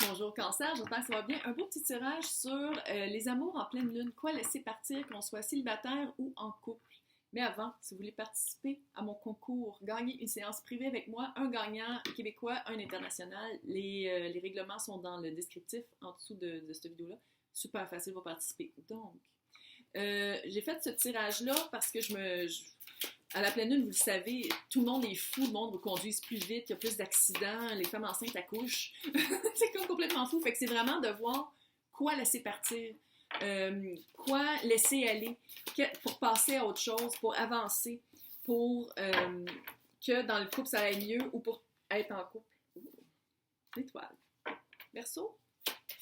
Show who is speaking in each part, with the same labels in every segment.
Speaker 1: Bonjour Cancer, j'espère que ça va bien. Un beau petit tirage sur les amours en pleine lune. Quoi laisser partir, qu'on soit célibataire ou en couple. Mais avant, si vous voulez participer à mon concours, gagner une séance privée avec moi, un gagnant québécois, un international. Les règlements sont dans le descriptif en dessous de cette vidéo-là. Super facile pour participer. Donc, j'ai fait ce tirage-là parce que à la pleine lune, vous le savez, tout le monde est fou, le monde conduise plus vite, il y a plus d'accidents, les femmes enceintes accouchent. C'est comme complètement fou. Fait que c'est vraiment de voir quoi laisser partir, quoi laisser aller, pour passer à autre chose, pour avancer, pour que dans le couple ça aille mieux ou pour être en couple. L'étoile. Verseau?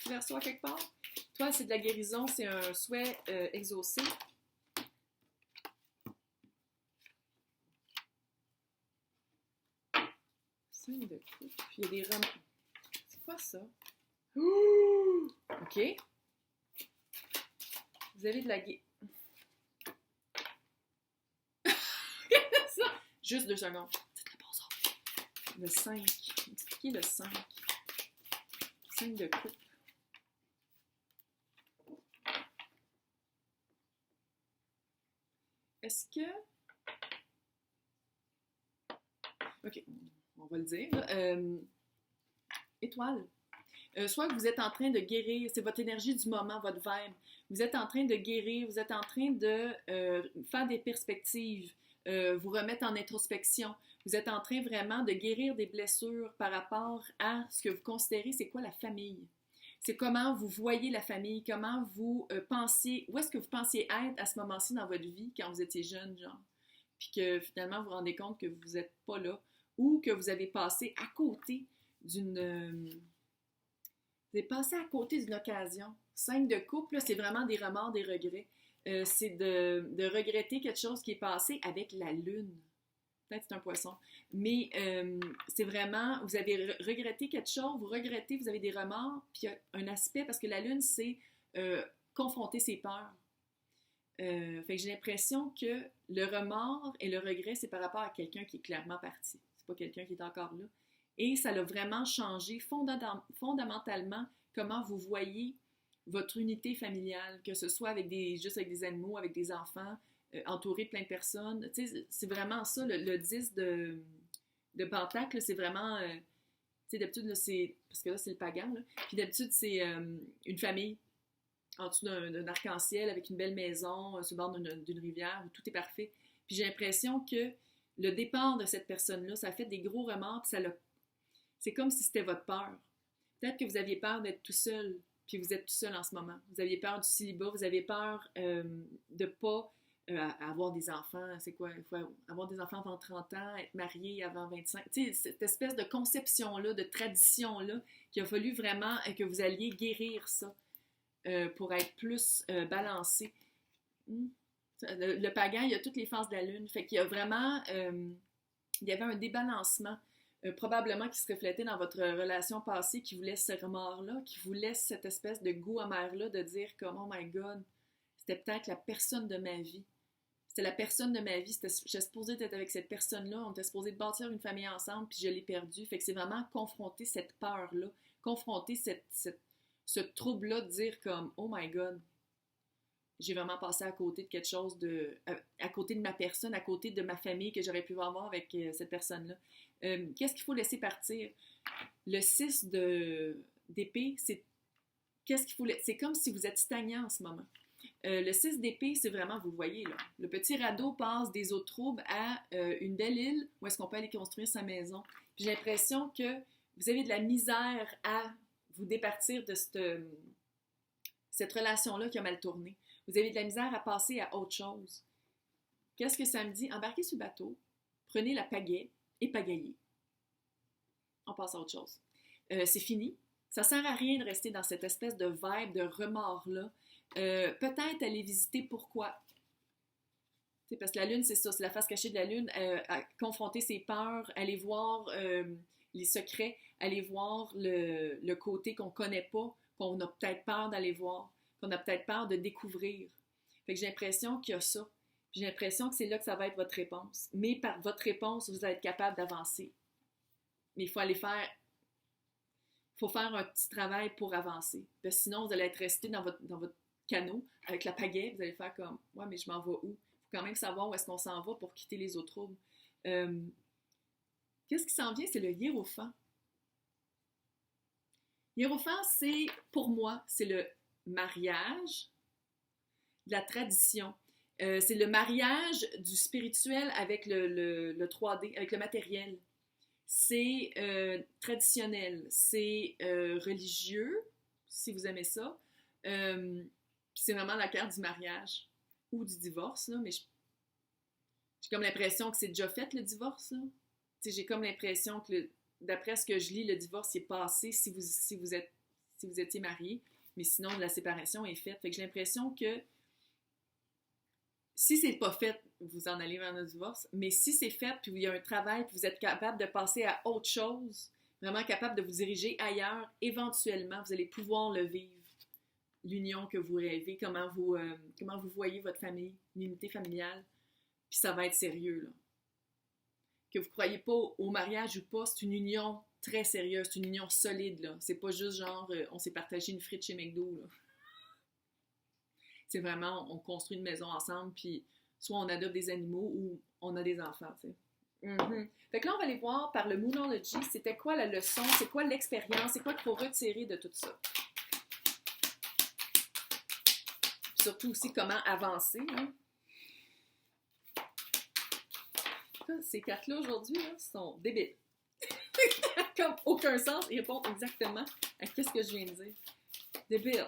Speaker 1: Verseau à quelque part? Toi, c'est de la guérison, c'est un souhait exaucé. De coupe. Puis il y a des romans. C'est quoi ça? Ouh! OK. Vous avez de la ça? Juste 2 secondes. C'est très bon ça. Le 5. Expliquez le 5. 5 de coupe. Est-ce que... OK. On va le dire. Étoile. Soit que vous êtes en train de guérir, c'est votre énergie du moment, votre vibe. Vous êtes en train de guérir, vous êtes en train de faire des perspectives, vous remettre en introspection. Vous êtes en train vraiment de guérir des blessures par rapport à ce que vous considérez, c'est quoi la famille. C'est comment vous voyez la famille, comment vous pensiez, où est-ce que vous pensiez être à ce moment-ci dans votre vie quand vous étiez jeune, genre. Puis que finalement vous vous rendez compte que vous n'êtes pas là. Ou que vous avez passé à côté d'une... vous avez passé à côté d'une occasion. 5 de couple, là, c'est vraiment des remords, des regrets. C'est de regretter quelque chose qui est passé avec la lune. Peut-être que c'est un poisson. Mais c'est vraiment... Vous avez regretté quelque chose, vous regrettez, vous avez des remords, puis il y a un aspect, parce que la lune, c'est confronter ses peurs. Fait que j'ai l'impression que le remords et le regret, c'est par rapport à quelqu'un qui est clairement parti. Pas quelqu'un qui est encore là. Et ça l'a vraiment changé fondamentalement comment vous voyez votre unité familiale, que ce soit juste avec des animaux, avec des enfants, entouré de plein de personnes. Tu sais, c'est vraiment ça, le 10 de Pentacle, c'est vraiment... tu sais, d'habitude, là, c'est... Parce que là, c'est le pagan, là. Puis d'habitude, c'est une famille en dessous d'un arc-en-ciel avec une belle maison sur le bord d'une rivière où tout est parfait. Puis j'ai l'impression que le départ de cette personne-là, ça a fait des gros remords, puis c'est comme si c'était votre peur. Peut-être que vous aviez peur d'être tout seul, puis vous êtes tout seul en ce moment. Vous aviez peur du célibat, vous avez peur de ne pas avoir des enfants. C'est quoi? Il faut avoir des enfants avant 30 ans, être marié avant 25. Tu sais, cette espèce de conception-là, de tradition-là, qu'il a fallu vraiment que vous alliez guérir ça pour être plus balancé. Le pagan, il y a toutes les phases de la lune. Fait qu'il y a vraiment... il y avait un débalancement, probablement qui se reflétait dans votre relation passée, qui vous laisse ce remords-là, qui vous laisse cette espèce de goût amer-là de dire comme « Oh my God, c'était peut-être la personne de ma vie. C'était la personne de ma vie. J'étais supposée être avec cette personne-là. On était supposé de bâtir une famille ensemble, puis je l'ai perdue. » Fait que c'est vraiment confronter cette peur-là, confronter ce trouble-là de dire comme « Oh my God, j'ai vraiment passé à côté de quelque chose à côté de ma personne, à côté de ma famille que j'aurais pu avoir avec cette personne-là. » Qu'est-ce qu'il faut laisser partir? Le 6 d'épée, c'est qu'est-ce qu'il faut c'est comme si vous êtes stagnant en ce moment. Le 6 d'épée, c'est vraiment, vous le voyez là, le petit radeau passe des eaux troubles à une belle île où est-ce qu'on peut aller construire sa maison. Puis j'ai l'impression que vous avez de la misère à vous départir de cette relation-là qui a mal tourné. Vous avez de la misère à passer à autre chose. Qu'est-ce que ça me dit? Embarquez sur le bateau, prenez la pagaie et pagaillez. On passe à autre chose. C'est fini. Ça ne sert à rien de rester dans cette espèce de vibe, de remords-là. Peut-être aller visiter pourquoi. T'sais, parce que la lune, c'est ça, c'est la face cachée de la lune. À confronter ses peurs, aller voir les secrets, aller voir le côté qu'on ne connaît pas, qu'on a peut-être peur d'aller voir, qu'on a peut-être peur de découvrir. Fait que j'ai l'impression qu'il y a ça. Puis j'ai l'impression que c'est là que ça va être votre réponse. Mais par votre réponse, vous allez être capable d'avancer. Mais il faut aller faire... faut faire un petit travail pour avancer. Parce que sinon, vous allez être resté dans votre canot avec la pagaie. Vous allez faire comme, ouais, mais je m'en vais où? Il faut quand même savoir où est-ce qu'on s'en va pour quitter les autres troubles. Qu'est-ce qui s'en vient? C'est le hiérophant. Hiérophant, c'est, pour moi, c'est le mariage de la tradition. C'est le mariage du spirituel avec le 3D, avec le matériel. C'est traditionnel, c'est religieux, si vous aimez ça. C'est vraiment la carte du mariage ou du divorce, là, mais j'ai comme l'impression que c'est déjà fait, le divorce. J'ai comme l'impression que, d'après ce que je lis, le divorce est passé si vous étiez marié, mais sinon, la séparation est faite. Fait que j'ai l'impression que si c'est pas fait, vous en allez vers le divorce, mais si c'est fait, puis il y a un travail, puis vous êtes capable de passer à autre chose, vraiment capable de vous diriger ailleurs, éventuellement, vous allez pouvoir le vivre, l'union que vous rêvez, comment vous voyez votre famille, l'unité familiale, puis ça va être sérieux, là. Que vous ne croyez pas au mariage ou pas, c'est une union très sérieuse, c'est une union solide, là. C'est pas juste genre, on s'est partagé une frite chez McDo, là. C'est vraiment, on construit une maison ensemble, puis soit on adopte des animaux ou on a des enfants, tu sais. Fait que là, on va aller voir par le Moonology, c'était quoi la leçon, c'est quoi l'expérience, c'est quoi qu'il faut retirer de tout ça. Puis surtout aussi, comment avancer, hein. Ces cartes-là, aujourd'hui, là, sont débiles. Comme aucun sens, ils répondent exactement à ce que je viens de dire. Débile.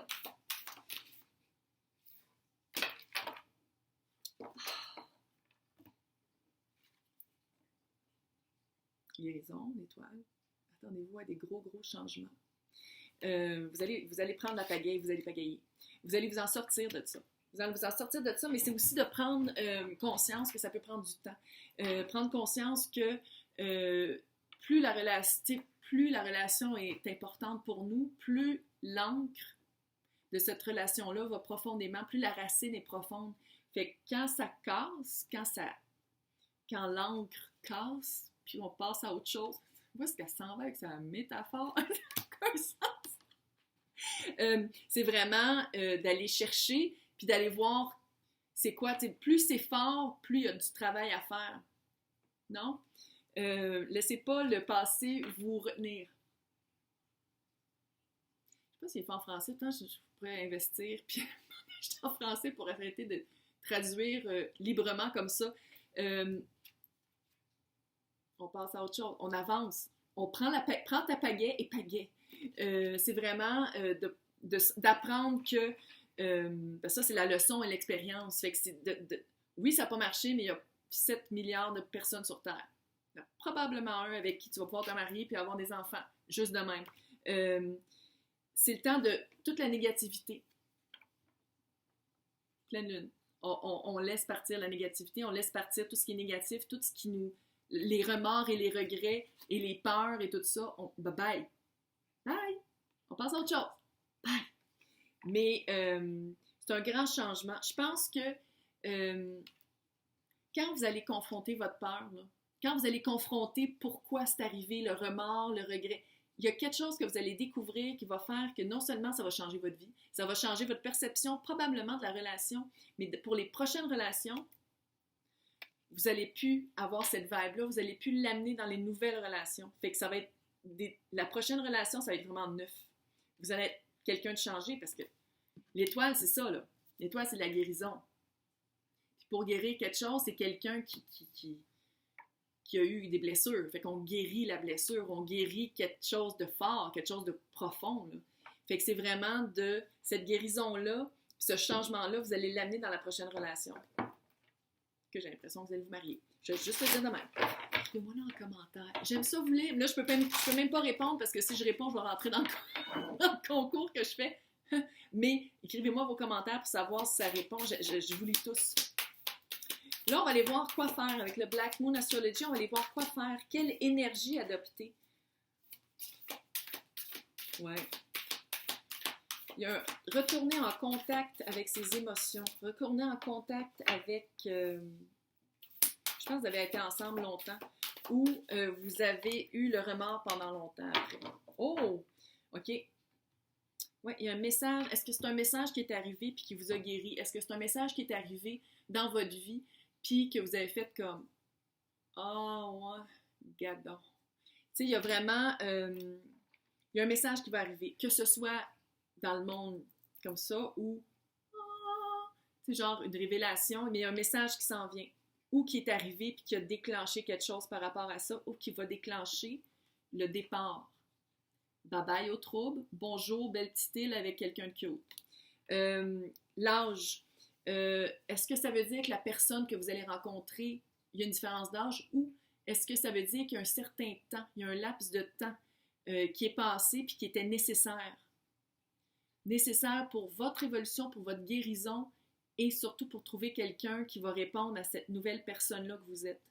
Speaker 1: Guérison, l'étoile. Attendez-vous à des gros changements. Vous allez prendre la pagaille, vous allez pagailler. Vous allez vous en sortir de ça. Vous allez vous en sortir de ça, mais c'est aussi de prendre conscience que ça peut prendre du temps. Prendre conscience que plus la relation est importante pour nous, plus l'encre de cette relation-là va profondément, plus la racine est profonde. Fait que quand ça casse, quand l'encre casse, puis on passe à autre chose, où est-ce qu'elle s'en va avec sa métaphore? C'est vraiment d'aller chercher, puis d'aller voir c'est quoi, plus c'est fort, plus il y a du travail à faire. Non? Laissez pas le passé vous retenir. Je sais pas s'il est fait en français, tant je pourrais investir, puis j'étais en français pour arrêter de traduire librement comme ça. On passe à autre chose, on avance. On prend ta pagaie et pagaie. C'est vraiment d'apprendre que ça, c'est la leçon et l'expérience. Fait que oui, ça n'a pas marché, mais il y a 7 milliards de personnes sur Terre. Il y en a probablement un avec qui tu vas pouvoir te marier puis avoir des enfants, juste de même. C'est le temps de toute la négativité. Pleine lune. On laisse partir la négativité, on laisse partir tout ce qui est négatif, tout ce qui nous... les remords et les regrets et les peurs et tout ça. Bye! Bye! On passe à autre chose. Bye! Mais c'est un grand changement. Je pense que quand vous allez confronter votre peur, là, quand vous allez confronter pourquoi c'est arrivé, le remords, le regret, il y a quelque chose que vous allez découvrir qui va faire que non seulement ça va changer votre vie, ça va changer votre perception probablement de la relation, mais pour les prochaines relations, vous allez plus avoir cette vibe-là, vous allez plus l'amener dans les nouvelles relations. Fait que ça va être la prochaine relation, ça va être vraiment neuf. Vous allez être quelqu'un de changé parce que l'étoile, c'est ça, là. L'étoile, c'est de la guérison. Puis pour guérir quelque chose, c'est quelqu'un qui a eu des blessures. Fait qu'on guérit la blessure, on guérit quelque chose de fort, quelque chose de profond, là. Fait que c'est vraiment de cette guérison-là, ce changement-là, vous allez l'amener dans la prochaine relation. Que j'ai l'impression que vous allez vous marier. Je vais juste le dire de même. Écrivez-moi là en commentaire. J'aime ça vous lire. Là, je peux même pas répondre parce que si je réponds, je vais rentrer dans le concours que je fais. Mais écrivez-moi vos commentaires pour savoir si ça répond. Je vous lis tous. Là, on va aller voir quoi faire avec le Black Moon Astrology. On va aller voir quoi faire. Quelle énergie adopter. Ouais. Il y a retourner en contact avec ses émotions. Retourner en contact avec... je pense que vous avez été ensemble longtemps. Ou vous avez eu le remords pendant longtemps après. Oh! OK? Oui, il y a un message. Est-ce que c'est un message qui est arrivé puis qui vous a guéri? Est-ce que c'est un message qui est arrivé dans votre vie puis que vous avez fait comme ah, ouais, gadon. Tu sais, il y a vraiment il y a un message qui va arriver, que ce soit dans le monde comme ça ou c'est genre une révélation, mais il y a un message qui s'en vient ou qui est arrivé puis qui a déclenché quelque chose par rapport à ça ou qui va déclencher le départ. Bye bye au trouble. Bonjour, belle petite île avec quelqu'un de cute. L'âge. Est-ce que ça veut dire que la personne que vous allez rencontrer, il y a une différence d'âge ou est-ce que ça veut dire qu'il y a un certain temps, il y a un laps de temps qui est passé puis qui était nécessaire? Nécessaire pour votre évolution, pour votre guérison et surtout pour trouver quelqu'un qui va répondre à cette nouvelle personne-là que vous êtes.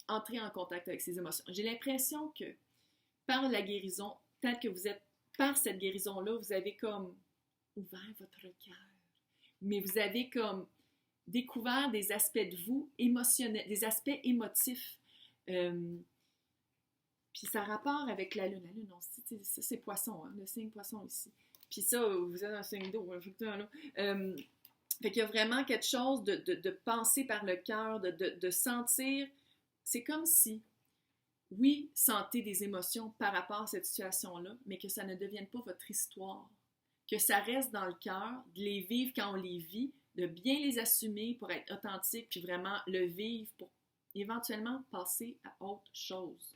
Speaker 1: Entrer en contact avec ses émotions. J'ai l'impression que par la guérison, peut-être que vous êtes, par cette guérison-là, vous avez comme ouvert votre cœur. Mais vous avez comme découvert des aspects de vous émotionnels, des aspects émotifs. Puis ça a rapport avec la lune. La lune, ça c'est poisson, hein, le signe poisson ici. Puis ça, vous êtes un signe d'eau, effectivement. Fait qu'il y a vraiment quelque chose de penser par le cœur, de sentir. C'est comme si, oui, sentez des émotions par rapport à cette situation-là, mais que ça ne devienne pas votre histoire. Que ça reste dans le cœur, de les vivre quand on les vit, de bien les assumer pour être authentique, puis vraiment le vivre pour éventuellement passer à autre chose.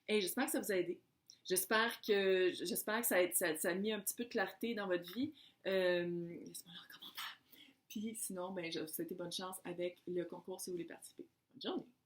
Speaker 1: Hey, j'espère que ça vous a aidé. J'espère que ça a mis un petit peu de clarté dans votre vie. Laissez-moi un commentaire. Puis sinon, ben, je vous souhaite bonne chance avec le concours si vous voulez participer. Bonne journée!